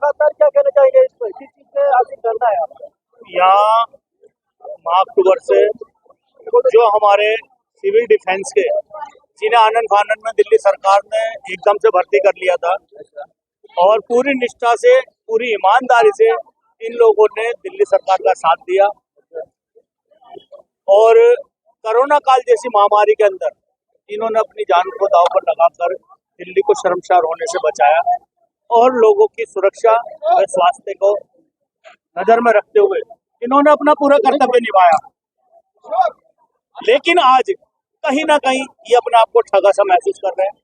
लगातार क्या कहना चाहेंगे इस पर, किस चीज पे आगे करना है आपको? यहाँ अक्टूबर से जो हमारे सिविल डिफेंस के, जिन्हें आनन फानन में दिल्ली सरकार ने एकदम से भर्ती कर लिया था और पूरी निष्ठा से, पूरी ईमानदारी से इन लोगों ने दिल्ली सरकार का साथ दिया और कोरोना काल जैसी महामारी के अंदर इन्होंने अपनी जान को दांव पर लगाकर दिल्ली को शर्मसार होने से बचाया और लोगों की सुरक्षा और स्वास्थ्य को नजर में रखते हुए इन्होंने अपना पूरा कर्तव्य निभाया। लेकिन आज कहीं ना कहीं ये अपने आप को ठगा सा महसूस कर रहे हैं।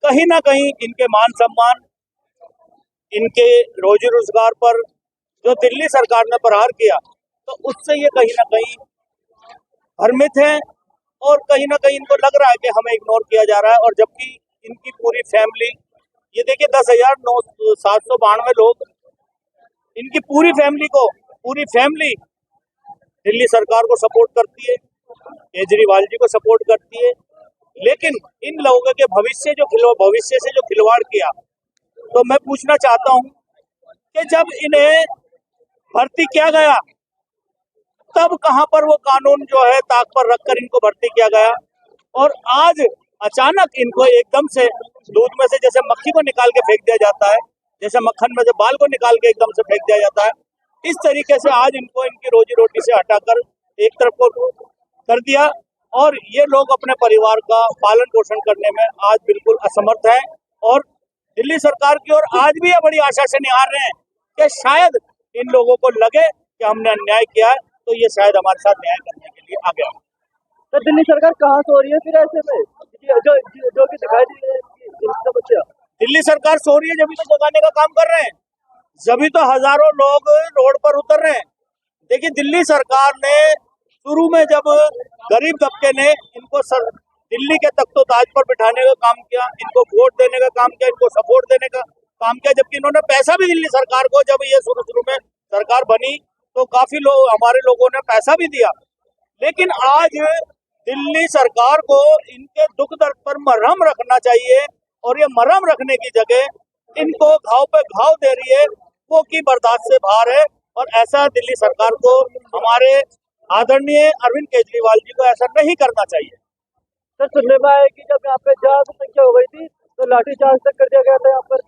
कहीं ना कहीं इनके मान सम्मान, इनके रोजी रोजगार पर जो दिल्ली सरकार ने प्रहार किया, तो उससे ये कहीं ना कहीं भ्रमित है और कहीं ना कहीं इनको लग रहा है कि हमें इग्नोर किया जा रहा है। और जबकि इनकी पूरी फैमिली, ये देखिए 10,792 लोग, इनकी पूरी फैमिली दिल्ली सरकार को सपोर्ट करती है, केजरीवाल जी को सपोर्ट करती है। लेकिन इन लोगों के भविष्य से जो खिलवाड़ किया, तो मैं पूछना चाहता हूं कि जब इन्हें भर्ती किया गया तब कहां पर वो कानून जो है ताक पर रखकर इनको भर्ती किया गया, और आज अचानक इनको एकदम से दूध में से जैसे मक्खी को निकाल के फेंक दिया जाता है, जैसे मक्खन में से बाल को निकाल के एकदम से फेंक दिया जाता है, इस तरीके से आज इनको इनकी रोजी रोटी से हटाकर एक तरफ को कर दिया और ये लोग अपने परिवार का पालन पोषण करने में आज बिल्कुल असमर्थ हैं। और दिल्ली सरकार की ओर आज भी ये बड़ी आशा से निहार रहे हैं कि शायद इन लोगों को लगे कि हमने अन्याय किया है, तो ये शायद हमारे साथ न्याय करने के लिए आ गया। तो दिल्ली सरकार कहाँ से हो रही है फिर ऐसे में, जो कि दिखाई दी है इनका बच्चा? दिल्ली सरकार सो रही है जब तो जगाने का काम कर रहे हैं, जब तो हजारों लोग रोड पर उतर रहे हैं। देखिए, दिल्ली सरकार ने शुरू में जब गरीब तबके ने इनको दिल्ली के तख्तो ताज पर बिठाने का काम किया, इनको वोट देने का काम किया, इनको सपोर्ट देने का काम किया, जबकि इन्होंने पैसा भी दिल्ली सरकार को, जब ये शुरू में सरकार बनी तो काफी लोग, हमारे लोगों ने पैसा भी दिया। लेकिन आज दिल्ली सरकार को इनके दुख दर्द पर मरहम रखना चाहिए और ये मरहम रखने की जगह इनको घाव पे घाव दे रही है, वो की बर्दाश्त से बाहर है। और ऐसा दिल्ली सरकार को, हमारे आदरणीय अरविंद केजरीवाल जी को ऐसा नहीं करना चाहिए। सर, सुनने में आया कि जब यहाँ पे ज्यादा संख्या हो गई थी तो लाठीचार्ज तक कर दिया गया था यहाँ पर।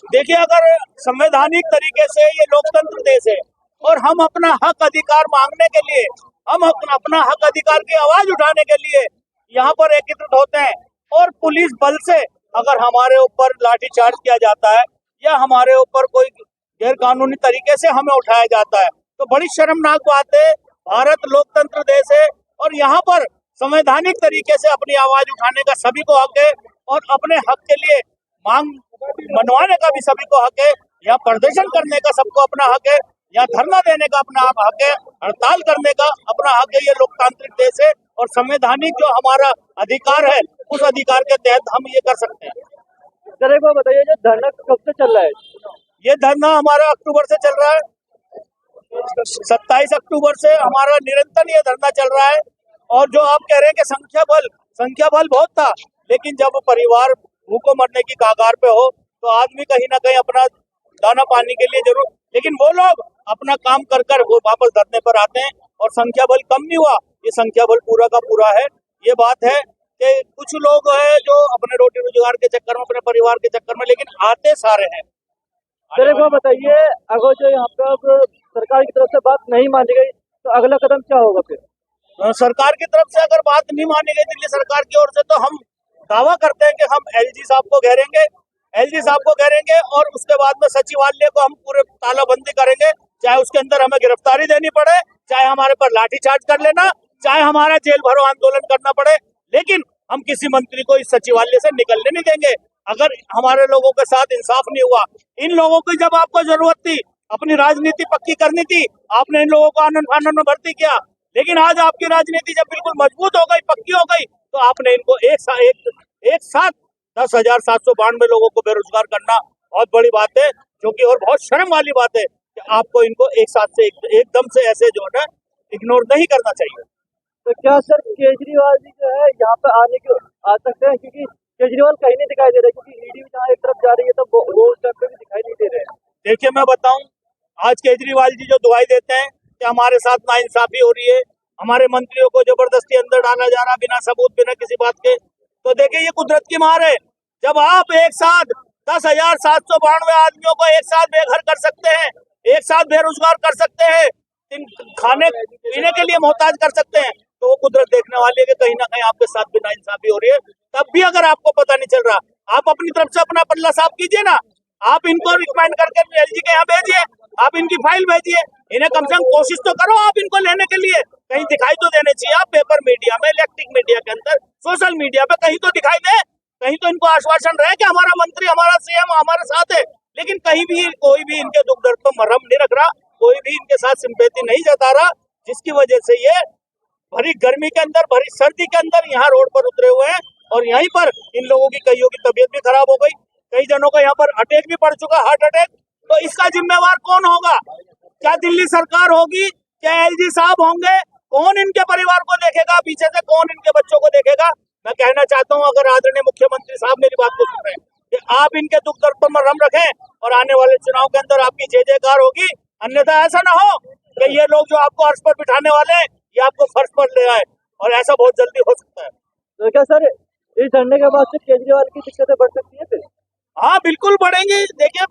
देखिए, अगर संवैधानिक तरीके से ये लोकतंत्र देश है और हम अपना हक अधिकार मांगने के लिए, हम अपना हक अधिकार की आवाज उठाने के लिए यहाँ पर एकत्रित होते हैं, और पुलिस बल से अगर हमारे ऊपर लाठीचार्ज किया जाता है या हमारे ऊपर कोई गैर कानूनी तरीके से हमें उठाया जाता है, तो बड़ी शर्मनाक बात है। भारत लोकतंत्र देश है और यहाँ पर संवैधानिक तरीके से अपनी आवाज उठाने का सभी को हक है और अपने हक के लिए मांग मनवाने का भी सभी को हक है। यहाँ प्रदर्शन करने का सबको अपना हक है, यहाँ धरना देने का अपना हक है, हड़ताल करने का अपना हक है। ये लोकतांत्रिक देश है और संवैधानिक जो हमारा अधिकार है, उस अधिकार के तहत हम ये कर सकते हैं। सर, एक बार बताइए, ये धरना कब से चल रहा है? ये धरना हमारा अक्टूबर से चल रहा है, 27 अक्टूबर से हमारा निरंतर ये धरना चल रहा है। और जो आप कह रहे हैं कि संख्या बल बहुत था, लेकिन जब परिवार भूखों मरने की कगार पे हो तो आदमी कहीं ना कहीं अपना दाना पानी के लिए जरूर, लेकिन वो लोग अपना काम कर वो वापस धरने पर आते हैं और संख्या बल कम नहीं हुआ, ये संख्या बल पूरा का पूरा है। ये बात है कि कुछ लोग हैं जो अपने रोटी रोजगार के चक्कर में, अपने परिवार के चक्कर में, लेकिन आते सारे हैं। सर, एक बार बताइए, अगर जो यहाँ पे अब सरकार की तरफ से बात नहीं मानी गई तो अगला कदम क्या होगा फिर? सरकार की तरफ से अगर बात नहीं मानी गई दिल्ली सरकार की ओर से, तो हम दावा करते हैं कि हम एलजी साहब को घेरेंगे और उसके बाद में सचिवालय को हम पूरे तालाबंदी करेंगे, चाहे उसके अंदर हमें गिरफ्तारी देनी पड़े, चाहे हमारे पर लाठीचार्ज कर लेना, चाहे हमारा जेल भरो आंदोलन करना पड़े, लेकिन हम किसी मंत्री को इस सचिवालय से निकलने नहीं देंगे। अगर हमारे लोगों के साथ इंसाफ नहीं हुआ, इन लोगों की जब आपको जरूरत थी, अपनी राजनीति पक्की करनी थी, आपने इन लोगों को आनन फानन में भर्ती किया, लेकिन आज आपकी राजनीति जब बिल्कुल मजबूत हो गई, पक्की हो गई, तो आपने इनको एक साथ 10,792 लोगों को बेरोजगार करना बहुत बड़ी बात है, जो कि और बहुत शर्म वाली बात है कि आपको इनको एक साथ से एकदम से ऐसे जो है इग्नोर नहीं करना चाहिए। तो क्या सर केजरीवाल जी जो है यहाँ पे आ सकते हैं, क्योंकि केजरीवाल कहीं नहीं दिखाई दे रहे, क्योंकि ईडी जहाँ एक तरफ जा रही है तो वो उस टाइम पे भी दिखाई नहीं दे रहे हैं। देखिए मैं बताऊं, आज केजरीवाल जी जो दुआई देते हैं कि हमारे साथ नाइंसाफी हो रही है, हमारे मंत्रियों को जबरदस्ती अंदर डाला जा रहा बिना सबूत बिना किसी बात के, तो देखिए ये कुदरत की मार है। जब आप एक साथ 10,792 आदमियों को एक साथ बेघर कर सकते हैं, एक साथ बेरोजगार कर सकते हैं, खाने पीने के लिए मोहताज कर सकते हैं, तो वो कुदरत देखने वाली है कि कहीं ना कहीं आपके साथ भी नाइंसाफी हो रही है। तब भी अगर आपको पता नहीं चल रहा, आप अपनी तरफ से अपना पल्ला साफ कीजिए ना। आप इनको रिकमेंड करके एलजी के यहाँ भेजिए, आप इनकी फाइल भेजिए, इन्हें कम से कम कोशिश तो करो आप इनको लेने के लिए। कहीं दिखाई तो देने चाहिए आप पेपर मीडिया में, इलेक्ट्रिक मीडिया के अंदर, सोशल मीडिया पे कहीं तो दिखाई दे, कहीं तो इनको आश्वासन रहे कि हमारा मंत्री हमारा सीएम हमारे साथ है। लेकिन कहीं भी कोई भी इनके दुख दर्द पर मरहम नहीं रख रहा, कोई भी इनके साथ सिंपैथी नहीं जता रहा, जिसकी वजह से ये भरी गर्मी के अंदर भरी सर्दी के अंदर यहाँ रोड पर उतरे हुए हैं। और यहीं पर इन लोगों की कईयों की तबीयत भी खराब हो गई, कई जनों को यहाँ पर अटैक भी पड़ चुका, हार्ट अटैक। तो इसका जिम्मेवार कौन होगा? क्या दिल्ली सरकार होगी? क्या एलजी साहब होंगे? कौन इनके परिवार को देखेगा? पीछे से कौन इनके बच्चों को देखेगा? मैं कहना चाहता हूँ, अगर आदरणीय मुख्यमंत्री साहब मेरी बात को सुन रहे हैं, कि आप इनके दुख दर्द पर मरहम रखें और आने वाले चुनाव के अंदर आपकी जय जयकार होगी। अन्यथा ऐसा ना हो कि ये लोग जो आपको अर्श पर बिठाने वाले हैं, ये आपको फर्श पर ले आए, और ऐसा बहुत जल्दी हो सकता है। तो क्या सर इस धरने के बाद से केजरीवाल की दिक्कतें बढ़ सकती है फिर? हाँ बिल्कुल बढ़ेंगी। देखिए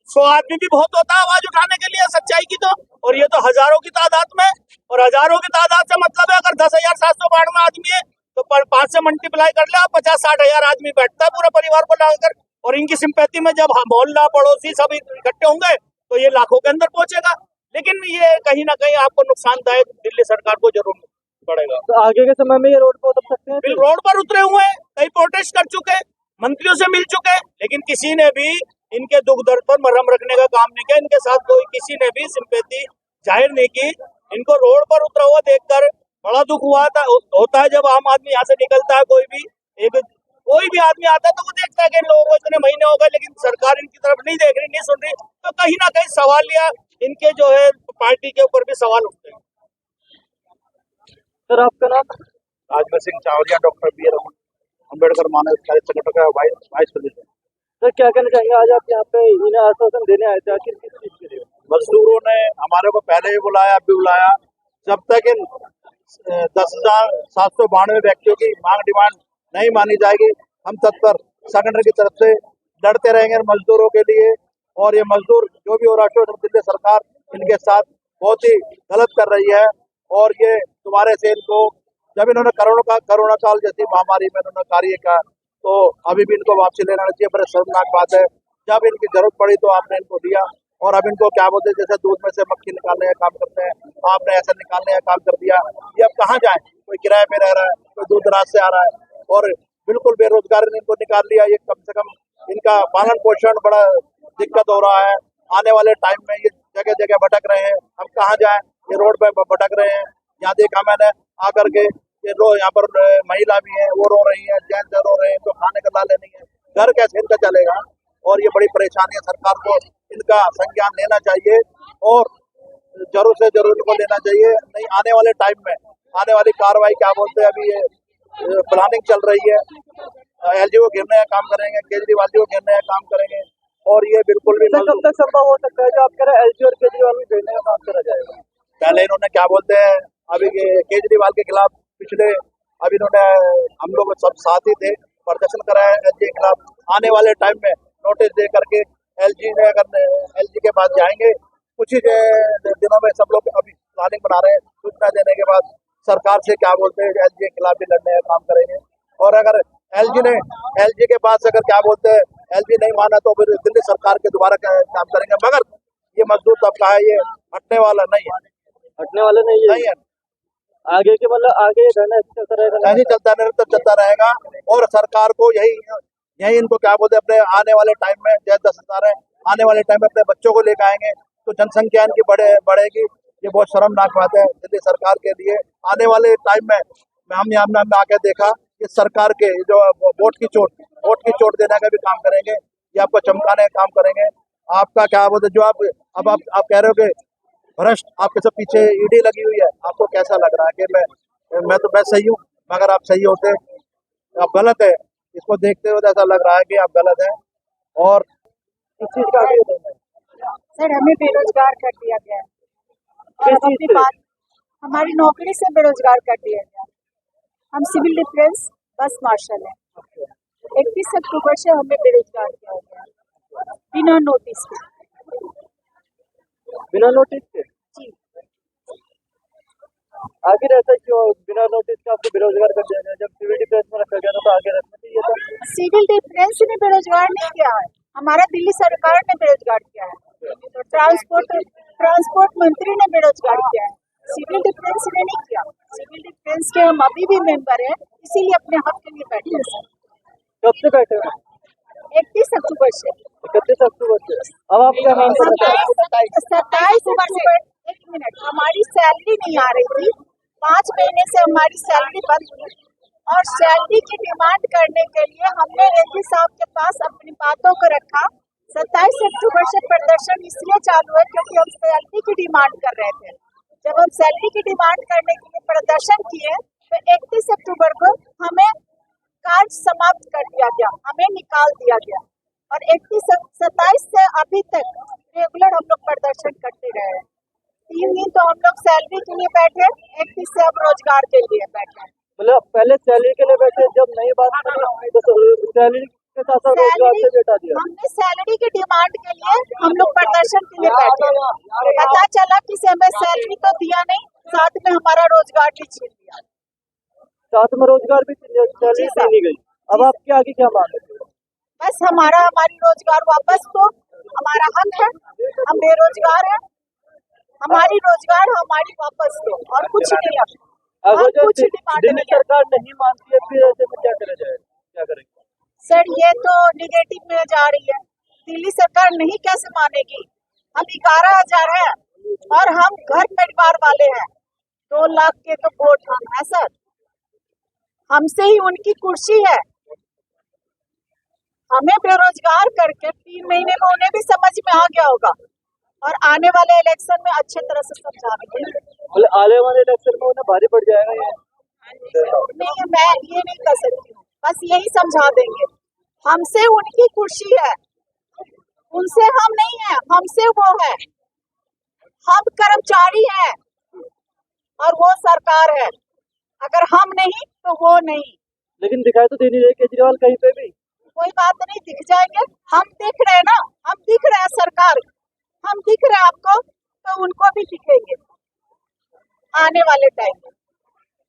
100 आदमी भी बहुत होता है आवाज उठाने के लिए सच्चाई की, तो और ये तो हजारों की तादाद में, और हजारों की तादाद से मतलब है अगर 10,792 आदमी है तो 5 से मल्टीप्लाई कर ले, 50-60 हजार आदमी बैठता है पूरा परिवार को लाकर। और इनकी सिंपैथी में जब मोहल्ला पड़ोसी सब इकट्ठे होंगे तो ये लाखों के अंदर पहुंचेगा। लेकिन ये कहीं ना कहीं आपको नुकसानदायक दिल्ली सरकार को जरूर पड़ेगा। तो आगे के समय में ये रोड पर उतर सकते हैं फिर? रोड पर उतरे हुए हैं, कई प्रोटेस्ट कर चुके हैं, मंत्रियों से मिल चुके हैं, लेकिन किसी ने भी इनके दुख दर्द पर मरहम रखने का काम नहीं किया। इनके साथ कोई किसी ने भी सिंपैथी जाहिर नहीं की। इनको रोड पर उतरा हुआ देखकर बड़ा दुख हुआ था, होता है जब आम आदमी यहाँ से निकलता है, कोई भी आदमी आता है तो वो देखता है कि इन लोगों को इतने महीने हो गए लेकिन सरकार इनकी तरफ नहीं देख रही, नहीं सुन रही, तो कहीं ना कहीं सवाल या इनके जो है पार्टी के ऊपर भी सवाल उठते हैं। सर आपका नाम? राजवीर सिंह चावलिया, डॉक्टर बी अम्बेडकर मानव अधिकार संगठन का वाइस प्रेसिडेंट। सर क्या कहना चाहेंगे, आज आप यहाँ पे इन्हें आश्वासन देने आए थे, आखिर किस चीज के लिए? मजदूरों ने हमारे को पहले भी बुलाया, अब भी बुलाया। जब तक इन 10,792 व्यक्तियों की मांग डिमांड नहीं मानी जाएगी, हम तत्पर संगठन की तरफ से लड़ते रहेंगे मजदूरों के लिए। और ये मजदूर जो भी हो रहा है, दिल्ली सरकार इनके साथ बहुत ही गलत कर रही है। और ये दोबारा से इनको, जब इन्होंने कोरोना काल जैसी महामारी में इन्होंने कार्य किया, तो अभी भी इनको वापसी लेना चाहिए। बड़े शर्मनाक बात है, जब इनकी जरूरत पड़ी तो आपने इनको दिया, और अब इनको क्या बोलते हैं, जैसे दूध में से मक्खी निकालने का काम करते हैं, आपने ऐसा निकालने का काम कर दिया। ये अब कहाँ जाए? कोई किराए पे रह रहा है, कोई दूर दराज से आ रहा है, और बिल्कुल बेरोजगार ने इनको निकाल लिया। ये कम से कम इनका पालन पोषण बड़ा दिक्कत हो रहा है। आने वाले टाइम में ये जगह जगह भटक रहे हैं, हम कहाँ जाएं? ये रोड पे भटक रहे हैं। यहाँ देखा मैंने आकर के, ये यहाँ पर महिला भी है, वो रो रही है, जेंट्स रो रहे हैं, तो खाने का लाले नहीं है, घर कैसे इनका चलेगा? और ये बड़ी परेशानी है। सरकार को इनका संज्ञान लेना चाहिए और जरूर से जरूर इनको लेना चाहिए। नहीं आने वाले टाइम में आने वाली कार्रवाई क्या बोलते हैं, अभी ये प्लानिंग चल रही है, एलजी को घेरने का काम करेंगे, केजरीवाल जी को घेरने का काम करेंगे। और ये बिल्कुल भी कब तक संभव हो सकता है जो आप कह रहे हैं एलजी और केजरीवाल को घेरने का काम करा जाएगा? पहले इन्होंने क्या बोलते हैं, अभी केजरीवाल के खिलाफ पिछले, अभी इन्होंने, हम लोग सब साथ ही थे, प्रदर्शन कराया एलजी के खिलाफ। आने वाले टाइम में नोटिस दे करके एलजी के पास जाएंगे। कुछ ही दिनों में सब लोग अभी प्लानिंग बना रहे हैं, सूचना देने के बाद सरकार से क्या बोलते हैं, एलजी के खिलाफ भी लड़ने का काम करेंगे। और अगर एलजी के पास अगर क्या बोलते हैं, एलजी नहीं माना तो फिर दिल्ली सरकार के दोबारा काम करेंगे। मगर ये मजदूर तबका है, ये हटने वाला नहीं है, हटने वाला नहीं है। आगे के मतलब आगे रहना चलता रहेगा, नहीं चलता, निरंतर चलता रहेगा। और सरकार को यही इनको क्या बोलते हैं, अपने आने वाले टाइम में जैसे 10,000 है, आने वाले टाइम में अपने बच्चों को लेकर आएंगे तो जनसंख्या इनकी बढ़ेगी। ये बहुत शर्मनाक बात है दिल्ली सरकार के लिए। आने वाले टाइम में हम यहाँ आके देखा, इस सरकार के जो वोट की चोट देने का भी काम करेंगे, ये आपको चमकाने का काम करेंगे। आपका क्या बोलते, जो आप कह रहे हो कि भ्रष्ट आपके सब पीछे ईडी लगी हुई है, आपको कैसा लग रहा है कि मैं सही हूँ? मगर आप सही होते, आप गलत है। इसको देखते हुए ऐसा लग रहा है कि आप गलत हैं। और किस चीज का आगे होता है? सर हमें बेरोजगार कर दिया गया है और किस अब चीज अपनी से? बात हमारी नौकरी से बेरोजगार कर दिया गया। हम सिविल डिफेंस बस मार्शल हैं। 31 अक्टूबर से हमें बेरोजगार किया गया बिना नोटिस के। बिना नोटिस के? जी आखिर ऐसा क्यों बिना नोटिस के आपको बेरोजगार कर दिया गया? जब सिविल डिफेंस में रखा गया था तो आगे रखना चाहिए था। सिविल डिफेंस ने बेरोजगार नहीं किया है, हमारा दिल्ली सरकार ने बेरोजगार किया है। ट्रांसपोर्ट मंत्री ने बेरोजगार किया है, सिविल डिफेंस ने नहीं किया। सिविल डिफेंस के हम अभी भी मेंबर हैं, इसीलिए अपने हक के लिए बैठे हैं सर। कब से बैठे हुए हैं? 31 अक्टूबर से। 31 अक्टूबर से। अब आप क्या मांग करते हैं? 27 अक्टूबर। एक मिनट, हमारी सैलरी नहीं आ रही थी, 5 महीने से हमारी सैलरी बंद हुई और सैलरी की डिमांड करने के लिए हमने रेड्डी साहब के पास अपनी बातों को रखा। 27 अक्टूबर से प्रदर्शन इसलिए चालू है क्योंकि हम सैलरी की डिमांड कर रहे थे। जब हम सैलरी की डिमांड करने के लिए प्रदर्शन किए तो 31 अक्टूबर को हमें कार्य समाप्त कर दिया गया, हमें निकाल दिया गया और 27 से अभी तक रेगुलर हम लोग प्रदर्शन करते रहे हैं। 3 दिन तो हम लोग सैलरी के लिए बैठे, 31 से अब रोजगार के लिए बैठे। मतलब पहले सैलरी के लिए बैठे, जब नई बात बनी तो सैलरी के साथ साथ रोजगार से बैठा दिया। हमने सैलरी की डिमांड के लिए हम लोग प्रदर्शन के लिए बैठे, पता चला कि हमें सैलरी तो दिया नहीं, साथ में हमारा रोजगार भी छीन लिया। साथ में रोजगार भी सैलरी नहीं गई। अब आपके आगे क्या मांग है? बस हमारी रोजगार वापस दो, हमारा हक है, हम बेरोजगार हैं, हमारी रोजगार हमारी वापस दो और कुछ नहीं है। अगर और जो कुछ डिमांड दिल्ली नहीं है। सरकार नहीं मानती है फिर ऐसे में क्या करा जाए? क्या करेंगे? सर ये तो निगेटिव में जा रही है, दिल्ली सरकार नहीं कैसे मानेगी? हम 11,000 हैं और हम घर परिवार वाले हैं, 2 लाख के तो वोट हम है सर, हमसे ही उनकी कुर्सी है। हमें बेरोजगार करके 3 महीने में उन्हें भी समझ में आ गया होगा और आने वाले इलेक्शन में अच्छे तरह से समझाएंगे। मतलब आने वाले इलेक्शन में उन्हें भारी पड़ जाएगा ये। नहीं, मैं ये नहीं कर सकती हूँ, बस यही समझा देंगे। हमसे उनकी कुर्सी है, उनसे हम नहीं है, हमसे वो है। हम कर्मचारी हैं और वो सरकार है, अगर हम नहीं तो वो नहीं। लेकिन दिखाई तो दे नहीं रही केजरीवाल कहीं पे भी। कोई बात नहीं, दिख जाएंगे, हम दिख रहे हैं ना, हम दिख रहे हैं सरकार, हम दिख रहे हैं आपको तो उनको भी दिखेंगे आने वाले टाइम में।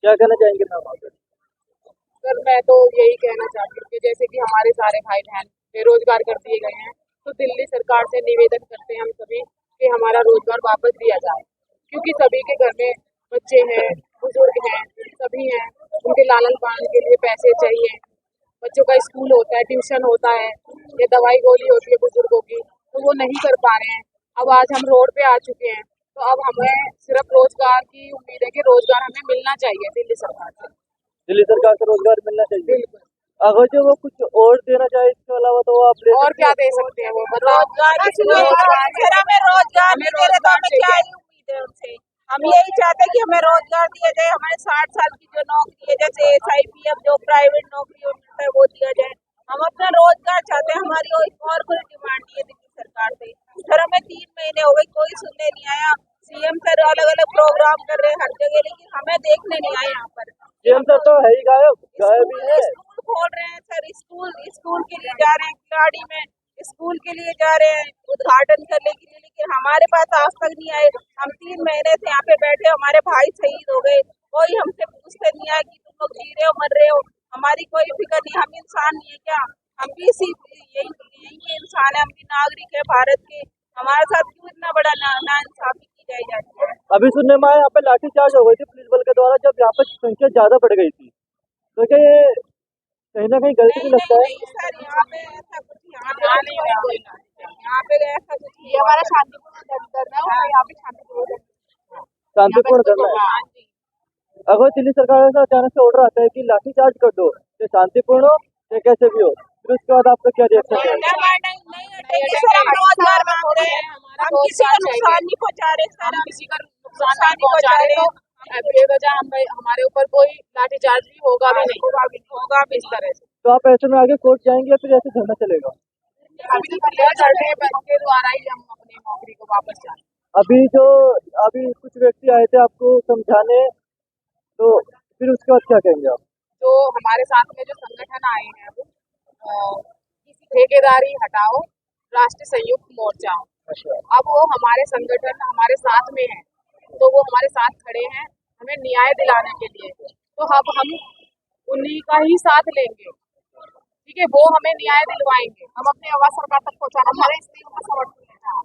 क्या कहना चाहेंगे मैम आप? सर मैं तो यही कहना चाहती हूँ कि जैसे कि हमारे सारे भाई बहन बेरोजगार कर दिए गए हैं, तो दिल्ली सरकार से निवेदन करते हैं हम सभी कि हमारा रोजगार वापस दिया जाए, क्योंकि सभी के घर में बच्चे हैं, बुजुर्ग हैं, सभी हैं, उनके लालन पालन के लिए पैसे चाहिए। बच्चों का स्कूल होता है, ट्यूशन होता है, या दवाई गोली होती है बुजुर्गों की, तो वो नहीं कर पा रहे हैं। अब आज हम रोड पे आ चुके हैं, तो अब हमें सिर्फ रोजगार की उम्मीद है कि रोजगार हमें मिलना चाहिए दिल्ली सरकार से। दिल्ली सरकार से रोजगार मिलना चाहिए। बिल्कुल। अगर जो वो कुछ और देना चाहे इसके अलावा तो वो आप ले और क्या दे सकते हैं वो? रोजगार हमें रोजगार नहीं दे रहे तो हमें क्या ही उम्मीद है उनसे? हम यही चाहते हैं कि हमें रोजगार दिया जाए, हमारे 60 साल की जो नौकरी है, जैसे SIPF जो प्राइवेट नौकरी होता है वो दिया जाए। हम अपना रोजगार चाहते हैं, हमारी और कोई डिमांड नहीं है दिल्ली सरकार से। सर हमें 3 महीने हो गए, कोई सुनने नहीं आया। CM सर अलग अलग प्रोग्राम कर रहे हैं हर जगह, लेकिन हमें देखने नहीं आए यहाँ पर। CM सर तो है ही गायब ही है। स्कूल खोल रहे हैं सर, स्कूल के लिए जा रहे हैं, खिलाड़ी में स्कूल के लिए जा रहे हैं उद्घाटन करने के लिए, लेकिन हमारे पास आज तक नहीं आए। हम 3 महीने से यहाँ पे बैठे, हमारे भाई शहीद हो गए, कोई हमसे पूछते नहीं आया कि तुम लोग जी रहे हो मर रहे हो, हमारी कोई फिक्र नहीं। हम इंसान नहीं है क्या? हम भी यही इंसान है, हम भी नागरिक है भारत के। हमारे साथ क्यों इतना बड़ा नाइंसाफी की जाती है? अभी सुनने में आया यहाँ पे लाठीचार्ज हो गई थी पुलिस बल के द्वारा, जब यहाँ पे संख्या ज्यादा बढ़ गई थी, तो क्या ये कहीं ना कहीं गलती भी लगता है? नहीं सर, यहाँ पे ऐसा कुछ यहाँ पे ऐसा कुछ, ये हमारा शांतिपूर्ण धरना है, यहाँ पे शांतिपूर्ण धरना है। हाँ जी। अगर दिल्ली सरकार से अचानक से ऑर्डर आता है कि लाठीचार्ज कर दो, चाहे शांतिपूर्ण हो चाहे कैसे भी हो, फिर उसके बाद आपका क्या रिएक्शन है? हम रोजगार मांग रहे हैं, हम किसी का नुकसान नहीं पहुँचा रहे सर, हम किसी का नुकसान नहीं पहुंचा रहे, तो बेवजह हमारे ऊपर कोई लाठीचार्ज भी होगा भी नहीं, होगा भी इस तरह से। तो आप ऐसे में आगे कोर्ट जाएंगे या फिर ऐसे धरना चलेगा? अभी तो धरने चल रहे हैं, उनके द्वारा ही हम अपनी नौकरी को वापस चाहते हैं। अभी कुछ व्यक्ति आए थे आपको समझाने, तो फिर उसके बाद क्या कहेंगे आप? जो हमारे साथ में जो संगठन आए हैं वो किसी ठेकेदारी हटाओ राष्ट्रीय संयुक्त मोर्चा, अब वो हमारे संगठन हमारे साथ में है, तो वो हमारे साथ खड़े हैं हमें न्याय दिलाने के लिए। तो अब हम उन्हीं का ही साथ लेंगे, ठीक है, वो हमें न्याय दिलवाएंगे। हम अपनी आवाज सरकार तक पहुंचाना, हमारे स्त्रियों का समर्थन लेना है।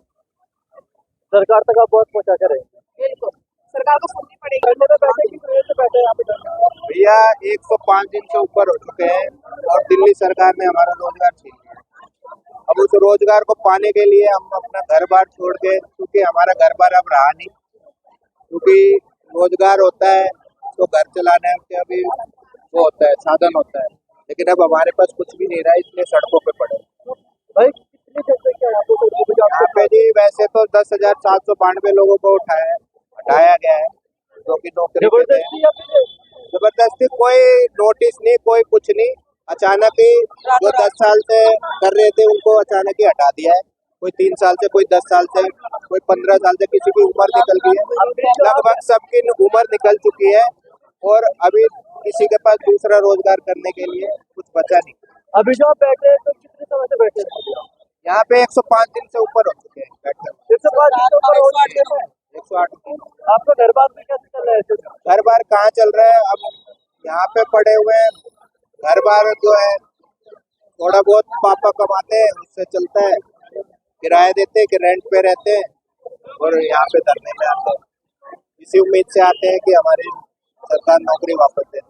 सरकार तक आप बहुत पहुंचा कर रहेंगे। बिल्कुल, सरकार को सुननी पड़ेगी। धरने पे बैठे किस वजह से बैठे यहाँ पे धरने? भैया 105 दिन से ऊपर हो चुके हैं और दिल्ली सरकार ने हमारा रोजगार छीन लिया। अब उस रोजगार को पाने के लिए हम अपना घर बार छोड़ के, क्योंकि हमारा घर बार अब रहा नहीं, क्योंकि रोजगार होता है तो घर चलाने के अभी वो होता है, साधन होता है, लेकिन अब हमारे पास कुछ भी नहीं रहा, इसलिए सड़कों पे पड़े। भाई कितनी जनसंख्या है यहाँ पे जी वैसे तो 10,792 लोगों को हटाया गया है, जो कि नौकरी पे थे। जबरदस्ती या फिर जबरदस्ती कोई नोटिस नहीं, कोई कुछ नहीं, अचानक ही जो 10 साल से कर रहे थे उनको अचानक ही हटा दिया है। कोई 3 साल से, कोई 10 साल से, कोई 15 साल से, किसी की उम्र निकल गई है, लगभग सबकी उम्र निकल चुकी है और अभी किसी के पास दूसरा रोजगार करने के लिए कुछ बचा नहीं। अभी जो आप बैठे हैं तो कितने समय से बैठे हैं? यहाँ पे 105 दिन से ऊपर हो चुके हैं बैठकर। 105 दिन से ऊपर हो चुके हैं। 108 दिन। आपका घर बार में कैसे चल रहा है? घर बार कहाँ चल रहा है, अब यहाँ पे पड़े हुए हैं। घर बार जो है थोड़ा बहुत पापा कमाते हैं, उससे चलता है, किराया देते हैं कि रेंट पे रहते हैं और यहाँ पे धरने में आते हैं। इसी उम्मीद से आते हैं कि हमारी सरकार नौकरी वापस दे।